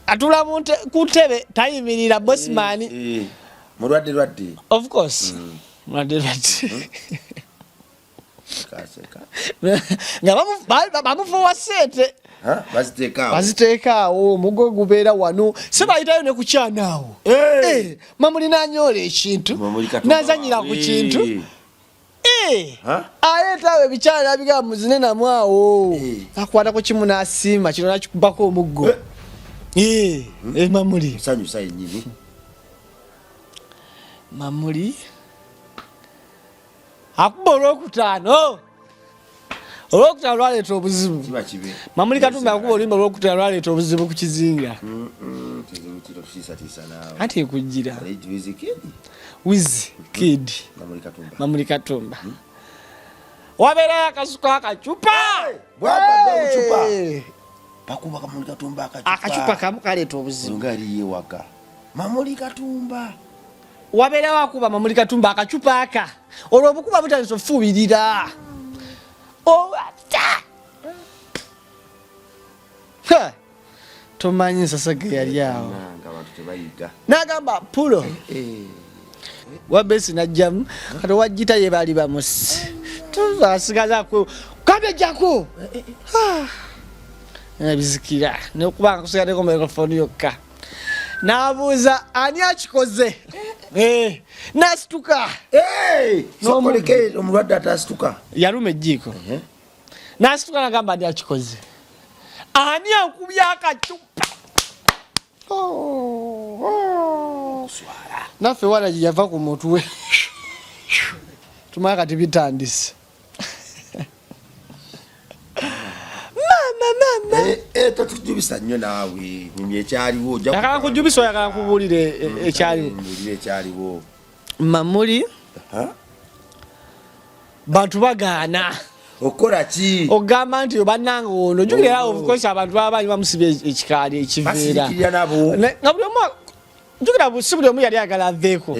atula ku ntebe tayimirira bossman mulwadde of course mulwadde nga bamufuwa sente baziteekaawo omugo gubeera wano se bayitayo ne kukyanaawo Mamuli nanyola ekintu nazanyira ku kintu aleetaawo ebikyala bigaba muzine namwawo akwatako kimu n'asiima kino nakikubako omuggo Mamuli sanyusa yennyini Mamuli akuba olwokutaano lwaleeta obuzibu Mamuli Katumba akuba oluyimba olwokutaano lwaleeta obuzibu ku kizinga anti ekujjira Wiz Kid Mamuli Katumba wabeerayo akasuka akacupa bakuba Mamuli Katumba akacupa kamu kaleeta obuzibu ngaliye waka Mamuli Katumba wabeerawo akuba Mamuli Katumba akacupa aka olwo obukuba butandise ofuubirira tomanyi nsasage yali awo n'agamba pulo wabesi najjamu kati wajjita ye baali bamusi tubasigazaku kabejjako bizikira nokubanga kusigadeko microphone yokka n'abuuza ani akikoze n'asituka omulwadde atasituka yaluma ejjiiko n'asituka n'agamba ani akikoze ani ankubye akacupa naffe walagi yava ku mutwe tumala kati bitandise totujubisa nnyo naawe nyumya ekyaliwo yakala nkujubisa oyagala nkubuulire ekyaliwo Mamuli bantu bagaana okola ki ogamba nti obannanga ono jukira of course abantu abaanyi bamusibye ekikaali ekiveera nga buli omu jukira si buli omu yali agala aveeko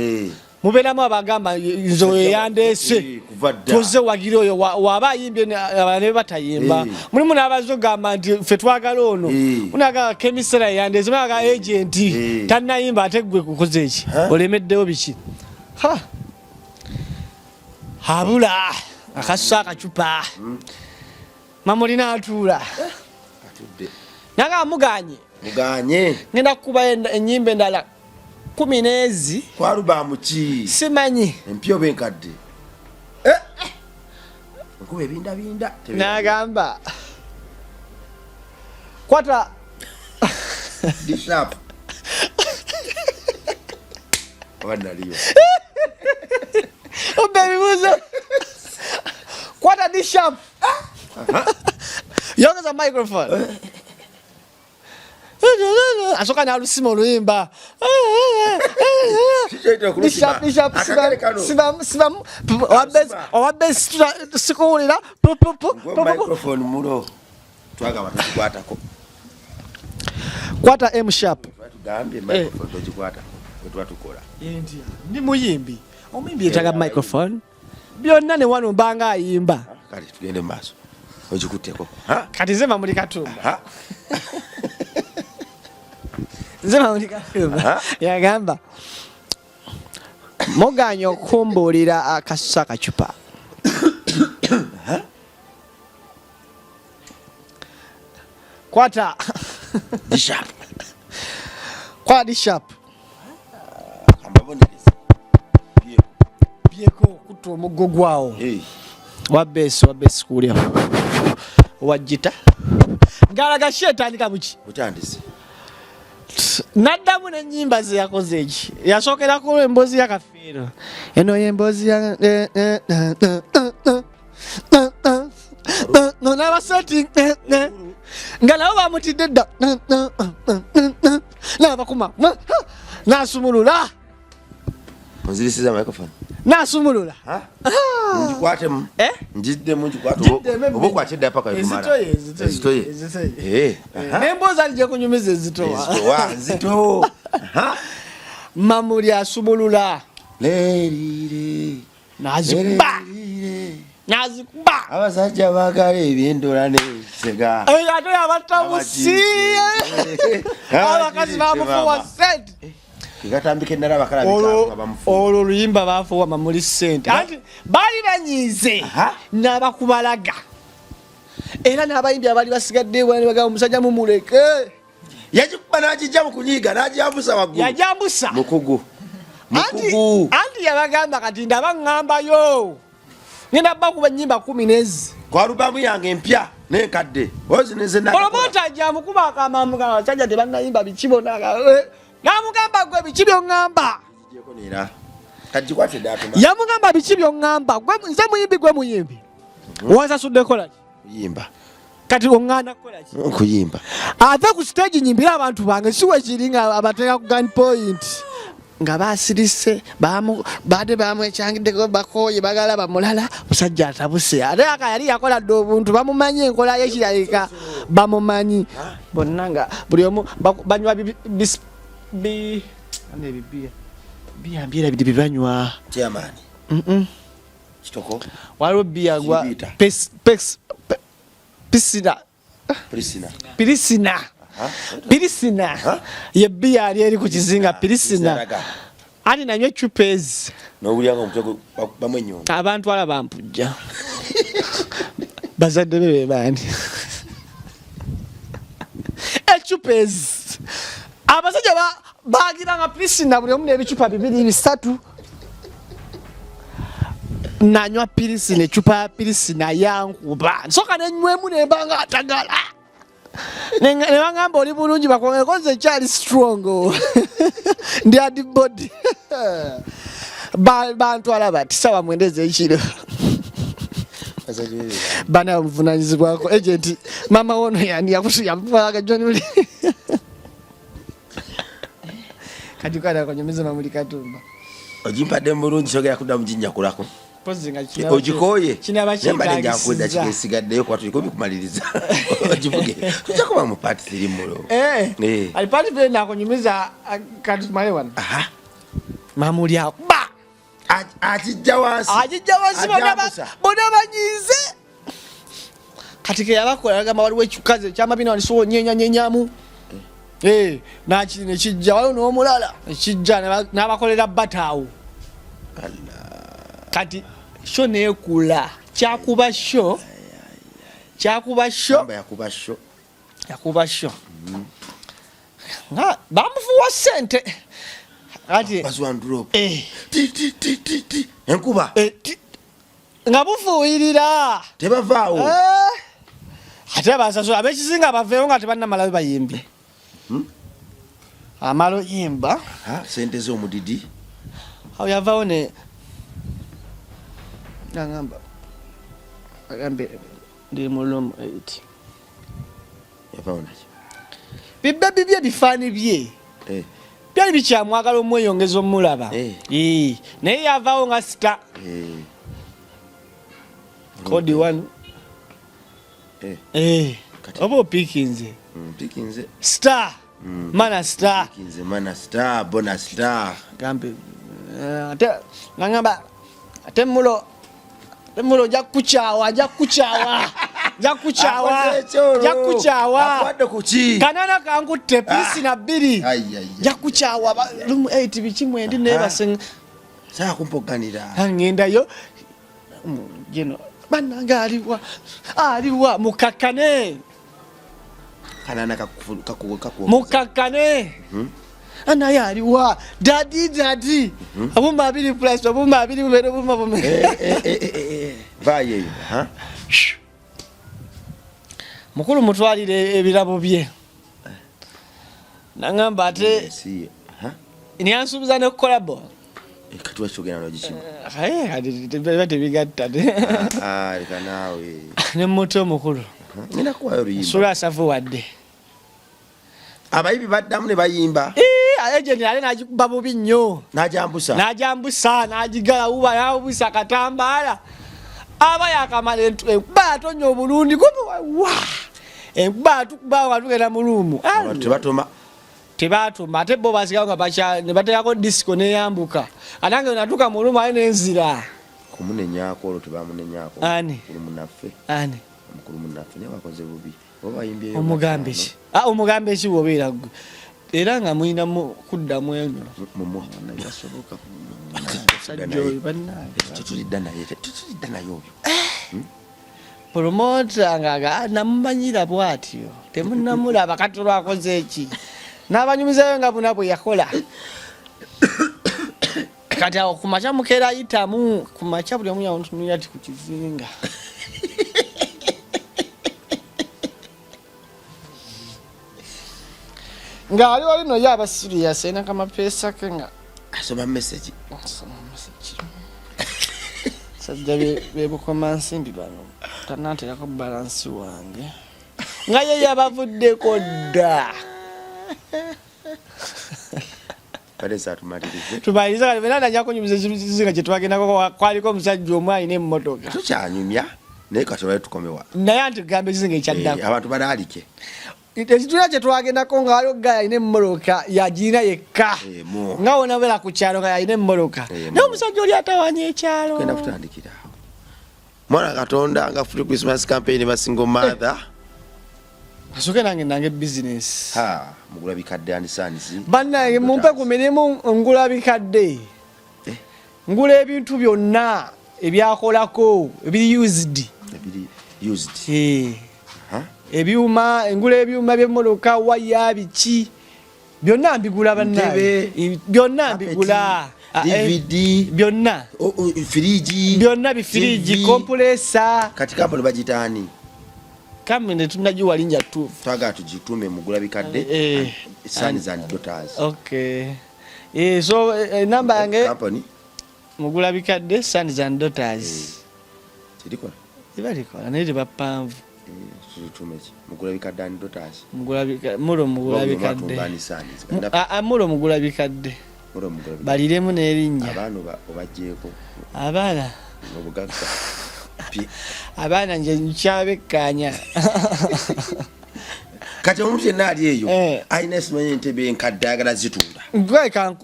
mubeeramu abagamba nze oyo yandeese tuze wagira oyo waba ayimbye ne batayimba mulimu n'abaza ogamba nti ffe twagala ono munagamba kemisera yandeese munaga agenti tannayimba ate gwe kukoze eki olemeddewo biki habula akasusa akacupa Mamuli n'atuula nagamba muganye ngenda kukuba ennyimba endala 10 n'ezi kwalubamu ki simanyi empyo benkadde nkuba ebindabinda n'agamba kwata dishap wanaliyo obebibuzo kwata dishap yongeza microphone asoka n'alusima oluyimba owabesi sikuwulira microphone mulo twagamba tukikwatako kwata M sharp tugambye microphone tokikwata wetwatukola ndi muyimbi omuyimbi yetaga microphone byonna ne wano mbanga ayimba kale tugende mu maaso ogikutteko kati nze Mamuli Katumba nze Mamuli Katumba yagamba muganya okumbuulira akasusa kacupa kwata Dishap. kwa dishap Ambabonereza. byeko kutta omuggo gwawo wabbeesi kuulya wajjita ngalaga sheetandika buki Butandise. naddamu n'ennyimba ze yakoze eki yasookerako emboozi ya kafeero eno yemboozi ya n'abaseti nga nabo bamutidde dda n'abakuma n'asumulula Onzirisiza microphone. n'asumulula Njikwatemu. Njiddemu njikwate. Oba okwatidde paka kumala. Ezitoye. n'emboozi alijja kunyumiza ezitowa Nzito. mamuli asumulula Leerire. n'azikuba Abasajja baagala ebyendola n'ensega. ate yabatamusi abakazi bamufuwa sente Kigatambika endala abakala nga bamufuwa. olwo oluyimba baafuwa mamuli sente anti baali banyiize n'abakubalaga era n'abayimbi abali basigadde bwani bagamba omusajja mumuleke Yagikuba n'agijja mu kunyiiga n'agyambusa waggulu. yajambusa Mukugu. anti yabagamba kati ndaba ŋŋambayo ngenda bakuba ennyimba 10 n'ezi Ku alubamu yange empya n'enkadde. olomota jamukuba akamamuga abasajja tebannayimba biki bonna namugamba gwe biki by'oŋŋamba yamugamba biki by'oŋŋamba nze muyimbi gwe muyimbi wansasudde kolaki Kuyimba. kati oŋŋanda kukolaki Kuyimba. ate ku stage nyimbira abantu bange si wekiri nga abateeka ku gun point nga basirise baade bamwekyangiddeko bakooye bagala bamulala musajja atabuse ate aka yali yakola dde obuntu bamumanyi enkola yekirabika bamumanyi bonna nga buli omu banywa biyambiera bidi bibanywa Chairman. Kitoko. waliwo biya gwa pirisina ye biya ali eri ku kizinga pirisina ani nanywa chupezi N'obulyanga omutego bamwenyo. abantu ala bampujja bazadde be bani echupezi abasajja bagiranga pirisina buli omu n'ebicupa 2-3 nanywa pirisina ecupa ya pirisina yankuba nsoka nenywemu nembanga atagala nebagamba oli bulungi bakoze ekyali strong ndi adibody bantwala bati sawa mwendeze ekiro bana bamuvunanyizibwako agenti mama wono yani yakusuyamuvaga jonuli kati kana konyemeza mamuli katumba Ojimpadde mulungi sogera kudda mujinyakulako. pozinga Ojikoye. kinaba Nyambale njakudda kisigaddeyo kwatu liko bikumaliriza. Ojivuge. Tujja kuba mu party siri mulo. ali party be nakonyumiza katumale wana mamuli akuba Ajijja wansi bona banyize kati ke yabakola agamba waliwo ekikaze ekyamabina walisuwo nyenyanyenyamu nekijja waliwo n'omulala ekijja n'abakolera bataawo kati sho neekula yakuba sho yakuba sho nga bamufuwa sente kati enkuba nga bufuuyirira tebavaawo ate basasula abekizinga baveewo nga tebannamalayo bayimbi amalo yimba sente z'omudidi awo yavaawo ne agamba agambe ndi mulumu 8 yavaawo naki bibbe bibye bifaani bye byali bikyamwagala omweyongeza omulaba naye yavaawo nga sita kodi 1 oba opiikinze star mana star bona star gambe ate ngamba ate mulo jakkuchawa kanana kangutte pirisina 2 jakkuchawa lumu 8 bichimwe ndi nebase Saa kumpoganira. Ngendayo gino bananga aliwa mukakane. Kanana kaku. Mukakane. Anaye aliwa daddy. Abumba abiri plus abumba abiri bubere bumba bume. Vaye ha. Mukulu mutwalire ebirabo bye. Nangamba ate si ha. Ni ansubiza ne kolabo. Katuwa chogena no gichima. Hadi tebate bigatta de. Lika nawe. Ne moto mukulu. Nina kuwa yori. Sura safu wadde. Abayibi baddamu ne bayimba. Agent ali nakuba bubi nnyo. Najambusa najigala uba yabusa katambala. Aba yakamala ekuba tonyo obulundi kuba wa. Ekuba tukuba watugenda mu room. Tebatuma ate bo basiganga bacha ne batayako disco ne yambuka. Anange natuka mu room ali nenzira. Kumunenyako olwo tebamunenyako. Ani. Kulumunaffe. Ani. Mukulu munaffe ne wakoze bubi. Obayimbiye. Omugambe ki? Omugambe ki wobera gwe. Era nga muina kuddamu enyo. Mumuhana yasoboka. Sajjo bannaye. Tutulidana yo. Promoter ngaga namumanyira bwatyo. Temunnamulaba katolo akoze eki. N'abanyumizayo nga buna bwe yakola. Kati awo kumacha mukera itamu kumacha buli omu yawuntunira ati ku kizinga. Nga ali wali no yaba serious ena kama pesa kenga asoma message sajja bebukoma nsimbi bano tanatera ko balance wange nga ye yabavudde kodda pale za tumalirize tumaliriza bena najako nyumize zizinga je twagenda ko kwaliko musajja omwayi ne mmotoka tukyanyumya naye katobaye tukomewa naye anti gambe zizinga ekyaddako abantu balaalike Ekitula kye twagendako nga waliwo gaya ine mmoloka yagirina yekka nga wona bera ku kyalo nga yalina emmoloka naye omusajja oli atawanya ekyalo genda kutandikira mwana Katonda nga Free Christmas campaign ba single mother asoke nange business mugula bikadde anisanisi bannange mumpe ku mirimu ngula bikadde ngula ebintu byonna ebyakolako ebiri used ebyuma engula ebyuma by'emmoloka waya biki byonna mbigula bannabe byonna mbigula DVD byonna firiji byonna bifiriji compressor kati kampani bagitani kamwe ne tunajiwa linja tu twaga tujitume mugula bikadde Sons and Daughters okay so number yange company mugula bikadde Sons and Daughters tidikola ibalikola ne bapamvu mugula bikadde and Daughters mugula bikadde mulo mugula bikadde baliremu n'erinnya abaana obajjeeko abaana obugagga abaana nje nkyabekkaanya kati omuntu yenna ali eyo ayina esimanyi ntebe enkadde ayagala zitunda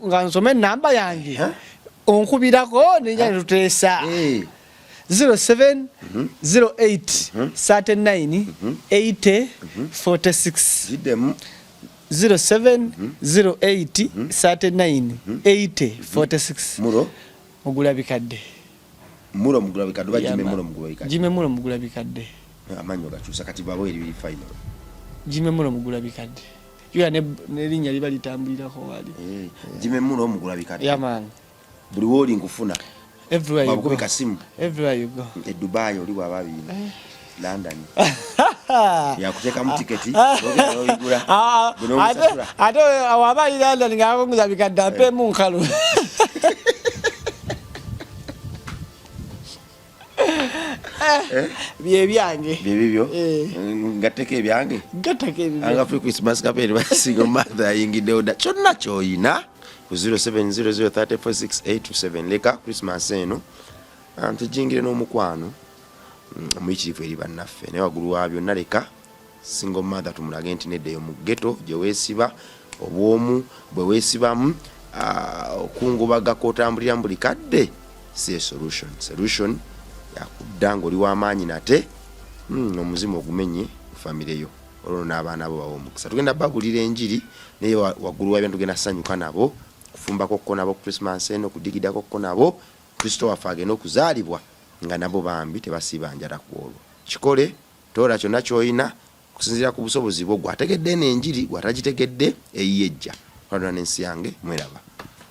nga nsome enamba yange onkubirako nenja netuteesa 07 08 39 80 46 ziddemu 07 08 39 80 46 mulo mugula bikadde mulo mugula bikadde bajime mulo mugula bikadde jime mulo mugula bikadde amanyo gachusa kati babo eri final jime mulo mugula bikadde yuya ne linya liba litambulirako wali jime mulo mugula bikadde yaman buli woli nkufuna everywhere you go kasimu everywhere you go Dubai oli wababina London ya kuteka mtiketi ogula ate awaba London ngako nguza bikadde ape munkalu byange bibyo ngateke byange anga Free Christmas campaign basingo mother yingide oda kyonna kyoyina ku 0700346827 leka Christmas eno antujingire n'omukwano muyikirivu eri bannaffe naye waggulu wabyo naleka single mother tumulage nti neddeyo mu ghetto gye weesiba obwomu bwe weesibamu okungubagako otambulira mu buli kadde si solution yakudda ng'oli w'amaanyi nate omuzimu ogumenye famire yo olwo n'abaana bo bawo omukisa tugenda bagulira enjiri naye waggulu wabyo tugenda sanyuka nabo kufumbako ko nabo Christmas eno kudigidako ko nabo Kristo waffe agenda okuzaalibwa nga nabo bambi tebasiba njala kwolwo. Kikole tola kyonna ky'olina kusinziira ku busobozi bwo, gwategedde n'enjiri gwatagitegedde eyiyejja. Waliwo n'ensi yange mweraba.